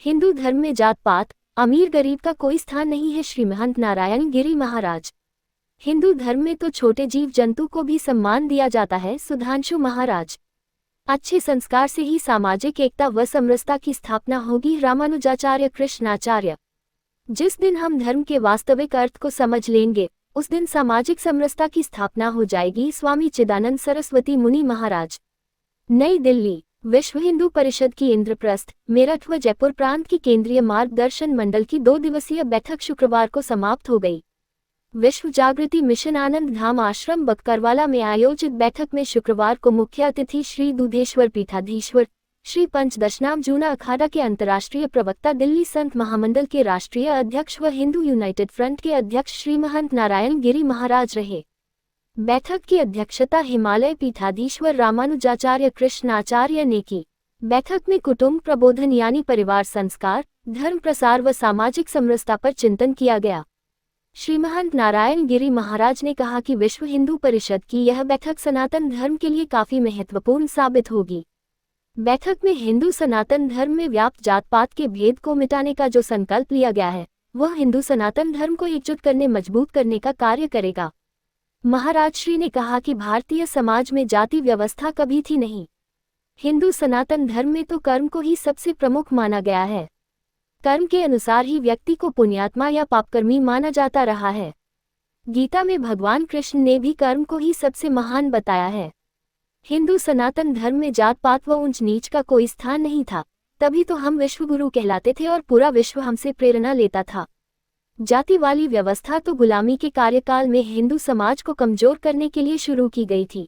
हिंदू धर्म में जात पात, अमीर गरीब का कोई स्थान नहीं है। श्री महंत नारायण गिरी महाराज। हिंदू धर्म में तो छोटे जीव जंतु को भी सम्मान दिया जाता है। सुधांशु महाराज। अच्छे संस्कार से ही सामाजिक एकता व समरसता की स्थापना होगी। रामानुजाचार्य कृष्णाचार्य। जिस दिन हम धर्म के वास्तविक अर्थ को समझ लेंगे, उस दिन सामाजिक समरसता की स्थापना हो जाएगी। स्वामी चिदानंद सरस्वती मुनि महाराज। नई दिल्ली। विश्व हिंदू परिषद की इंद्रप्रस्थ, मेरठ व जयपुर प्रांत की केंद्रीय मार्गदर्शन मंडल की 2 दिवसीय बैठक शुक्रवार को समाप्त हो गई। विश्व जागृति मिशन आनंद धाम आश्रम बकरवाला में आयोजित बैठक में शुक्रवार को मुख्य अतिथि श्री दूधेश्वर पीठाधीश्वर श्री पंचदशनाम जूना अखाड़ा के अंतर्राष्ट्रीय प्रवक्ता, दिल्ली संत महामंडल के राष्ट्रीय अध्यक्ष व हिंदू यूनाइटेड फ्रंट के अध्यक्ष श्री महंत नारायण गिरी महाराज रहे। बैठक की अध्यक्षता हिमालय पीठाधीश्वर रामानुजाचार्य कृष्णाचार्य ने की। बैठक में कुटुंब प्रबोधन यानी परिवार संस्कार, धर्म प्रसार व सामाजिक समरसता पर चिंतन किया गया। श्री महंत नारायण गिरी महाराज ने कहा कि विश्व हिंदू परिषद की यह बैठक सनातन धर्म के लिए काफी महत्वपूर्ण साबित होगी। बैठक में हिंदू सनातन धर्म में व्याप्त जात पात के भेद को मिटाने का जो संकल्प लिया गया है, वह हिंदू सनातन धर्म को एकजुट करने मजबूत करने का कार्य करेगा। महाराज श्री ने कहा कि भारतीय समाज में जाति व्यवस्था कभी थी नहीं। हिंदू सनातन धर्म में तो कर्म को ही सबसे प्रमुख माना गया है। कर्म के अनुसार ही व्यक्ति को पुण्यात्मा या पापकर्मी माना जाता रहा है। गीता में भगवान कृष्ण ने भी कर्म को ही सबसे महान बताया है। हिंदू सनातन धर्म में जात पात व ऊंच नीच का कोई स्थान नहीं था, तभी तो हम विश्वगुरु कहलाते थे और पूरा विश्व हमसे प्रेरणा लेता था। जाति वाली व्यवस्था तो गुलामी के कार्यकाल में हिंदू समाज को कमजोर करने के लिए शुरू की गई थी।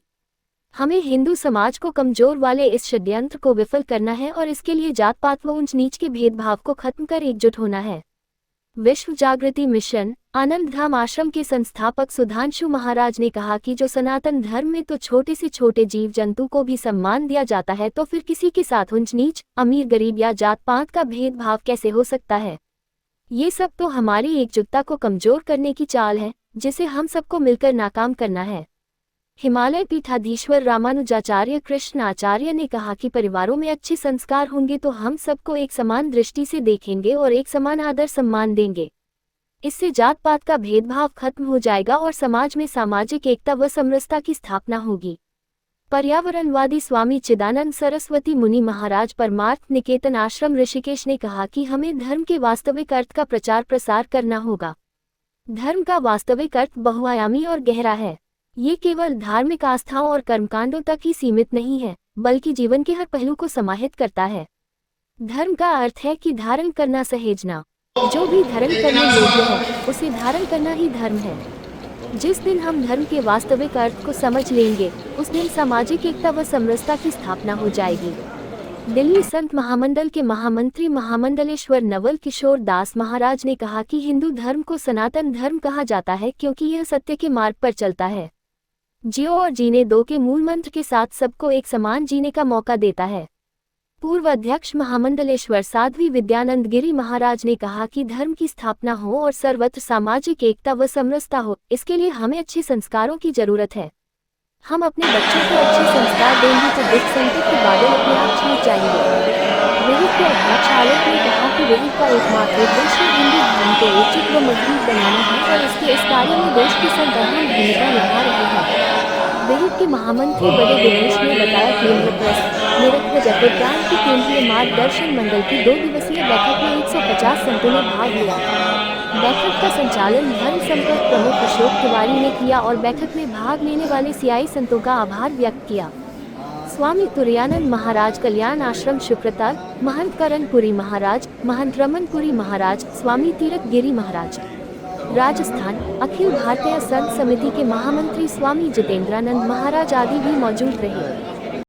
हमें हिंदू समाज को कमजोर वाले इस षड्यंत्र को विफल करना है और इसके लिए जात पात व ऊंच नीच के भेदभाव को खत्म कर एकजुट होना है। विश्व जागृति मिशन आनंद धाम आश्रम के संस्थापक सुधांशु महाराज ने कहा कि जो सनातन धर्म में तो छोटे से छोटे जीव जंतु को भी सम्मान दिया जाता है, तो फिर किसी के साथ ऊंच नीच, अमीर गरीब या जात पात का भेदभाव कैसे हो सकता है। ये सब तो हमारी एकजुटता को कमजोर करने की चाल है, जिसे हम सबको मिलकर नाकाम करना है। हिमालय पीठाधीश्वर रामानुजाचार्य कृष्णाचार्य ने कहा कि परिवारों में अच्छे संस्कार होंगे तो हम सबको एक समान दृष्टि से देखेंगे और एक समान आदर सम्मान देंगे। इससे जात पात का भेदभाव खत्म हो जाएगा और समाज में सामाजिक एकता व समरसता की स्थापना होगी। पर्यावरणवादी स्वामी चिदानंद सरस्वती मुनि महाराज परमार्थ निकेतन आश्रम ऋषिकेश ने कहा कि हमें धर्म के वास्तविक अर्थ का प्रचार प्रसार करना होगा। धर्म का वास्तविक अर्थ बहुआयामी और गहरा है। ये केवल धार्मिक आस्थाओं और कर्मकांडों तक ही सीमित नहीं है, बल्कि जीवन के हर पहलू को समाहित करता है। धर्म का अर्थ है कि धारण करना, सहेजना। जो भी धारण करने योग्य है, उसे धारण करना ही धर्म है। जिस दिन हम धर्म के वास्तविक अर्थ को समझ लेंगे, उस दिन सामाजिक एकता व समरसता की स्थापना हो जाएगी। दिल्ली संत महामंडल के महामंत्री महामंडलेश्वर नवल किशोर दास महाराज ने कहा कि हिंदू धर्म को सनातन धर्म कहा जाता है क्योंकि यह सत्य के मार्ग पर चलता है। जियो और जीने दो के मूल मंत्र के साथ सबको एक समान जीने का मौका देता है। पूर्व अध्यक्ष महामंडलेश्वर साध्वी विद्यानंद गिरी महाराज ने कहा कि धर्म की स्थापना हो और सर्वत्र सामाजिक एकता व समरसता हो, इसके लिए हमें अच्छे संस्कारों की जरूरत है। हम अपने बच्चों को अच्छे संस्कार देंगे तो दुख संकट के बादल अपने आप छूट जाएंगे। विहित के अध्यक्ष आलोक ने कहा कि विहित का एकमात्र उद्देश्य हिंदू धर्म को एकजुट व मजबूत बनाना है और इसके इस कार्य में देश की संत अहम भूमिका निभा रहे हैं। विहित के महामंत्री बड़े दिनेश ने बताया कि इंद्रप्रस्थ, मेरठ व जयपुर प्रांत की केंद्रीय मार्गदर्शन मंडल की 2 दिवसीय बैठक में 150 संतों ने भाग लिया। बैठक का संचालन धर्म संपर्क प्रमुख अशोक तिवारी ने किया और बैठक में भाग लेने वाले सियाई संतों का आभार व्यक्त किया। स्वामी तुरायानंद महाराज कल्याण आश्रम शुक्रताल, महंत करणपुरी महाराज, महंत रमनपुरी महाराज, स्वामी तीरथ गिरी महाराज राजस्थान, अखिल भारतीय संत समिति के महामंत्री स्वामी जितेंद्रानंद महाराज आदि भी मौजूद रहे।